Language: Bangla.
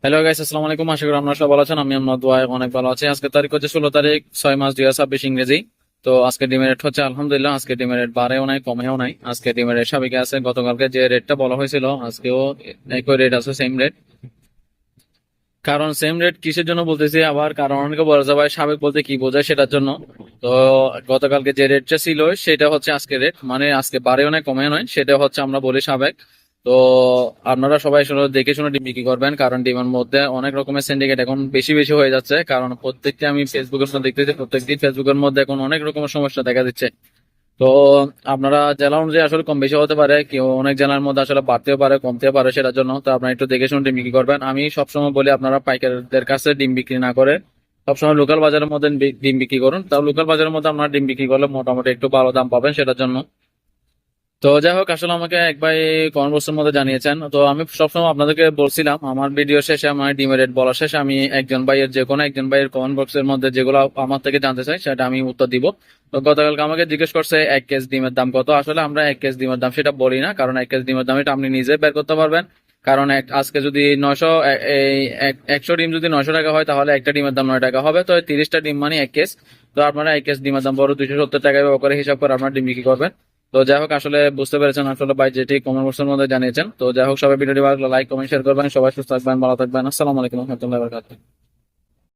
হ্যালো গাইস, আসসালামু আলাইকুম। আশা করি আপনারা সবাই ভালো আছেন। আমি আপনার দোয়ায় অনেক ভালো আছি। আজকে তারিখ হচ্ছে 16 তারিখ 6 মাস 2026 ইংরেজি। তো আজকে ডিমের রেট হচ্ছে আলহামদুলিল্লাহ, আজকে ডিমের রেট বাড়েও নাই কমেও নাই। আজকে ডিমের রেট সাবেকে আছে, গতকালকে যে রেটটা বলা হয়েছিল আজকেও একই রেট আছে, সেম রেট। কারণ সেম রেট কিসের জন্য বলতেছি আবার, কারণ অনেকে বলে যে ভাই সাবেক বলতে কি বোঝায়, সেটার জন্য। তো গতকালকে যে রেটটা ছিল সেটা হচ্ছে আজকে রেট, মানে আজকে বাড়েও নয় কমেও নয়, সেটা হচ্ছে আমরা বলি সাবেক। তো আপনারা সবাই শুনে দেখে শুনে ডিম বিক্রি করবেন, কারণ ডিমের মধ্যে অনেক রকমের সিন্ডিকেট এখন বেশি বেশি হয়ে যাচ্ছে। কারণ প্রত্যেকটা আমি ফেসবুকের মধ্যে দেখতেছি, প্রত্যেকদিন ফেসবুকের মধ্যে এখন অনেক রকমের সমস্যা দেখা দিচ্ছে। তো আপনারা জেলা অনুযায়ী আসলে কম বেশি হতে পারে, কেউ অনেক জেলার মধ্যে আসলে বাড়তেও পারে কমতেও পারে, সেটার জন্য তো আপনারা একটু দেখে শুনে ডিম বিক্রি করবেন। আমি সবসময় বলি আপনারা পাইকারদের কাছে ডিম বিক্রি না করে সবসময় লোকাল বাজারের মধ্যে ডিম বিক্রি করুন। তাও লোকাল বাজারের মধ্যে আপনারা ডিম বিক্রি করলে মোটামুটি একটু ভালো দাম পাবেন সেটার জন্য। তো যাই হোক, আসলে আমাকে এক ভাই কমেন্ট বক্সের মধ্যে জানিয়েছেন, তো আমি সবসময় আপনাদেরকে বলছিলাম আমার ভিডিও শেষে, আমার ডিমের রেট বলা শেষে আমি একজন ভাইয়ের, যে কোনো একজন ভাইয়ের কমেন্ট বক্সের মধ্যে যেগুলো আমার থেকে জানতে চাই সেটা আমি উত্তর দিব। তো গতকালকে আমাকে জিজ্ঞেস করছে 1 কেজি ডিমের দাম কত। আসলে আমরা 1 কেজি ডিমের দাম সেটা বলি না, কারণ 1 কেজি ডিমের দাম এটা আপনি নিজে বের করতে পারবেন। কারণ আজকে যদি 100 ডিম যদি 900 টাকা হয়, তাহলে একটা ডিমের দাম 9 টাকা হবে। তো 30টা ডিম মানে 1 কেজি। তো আপনারা 1 কেজি ডিমের দাম বড় 270 টাকা ব্যবহার করে হিসাব করে আপনারা ডিম বিক্রি করবেন। তো যাই হোক, আসলে বুঝতে পেরেছেন আসলে ভাই যেটি কমেন্ট বক্সের মধ্যে জানিয়েছেন। তো যাই হোক, সবাই ভিডিওটি ভালো লাইক কমেন্ট শেয়ার করবেন। সবাই সুস্থ থাকবেন, ভালো থাকবেন। আসসালামু আলাইকুম রহমতুল্লাহ।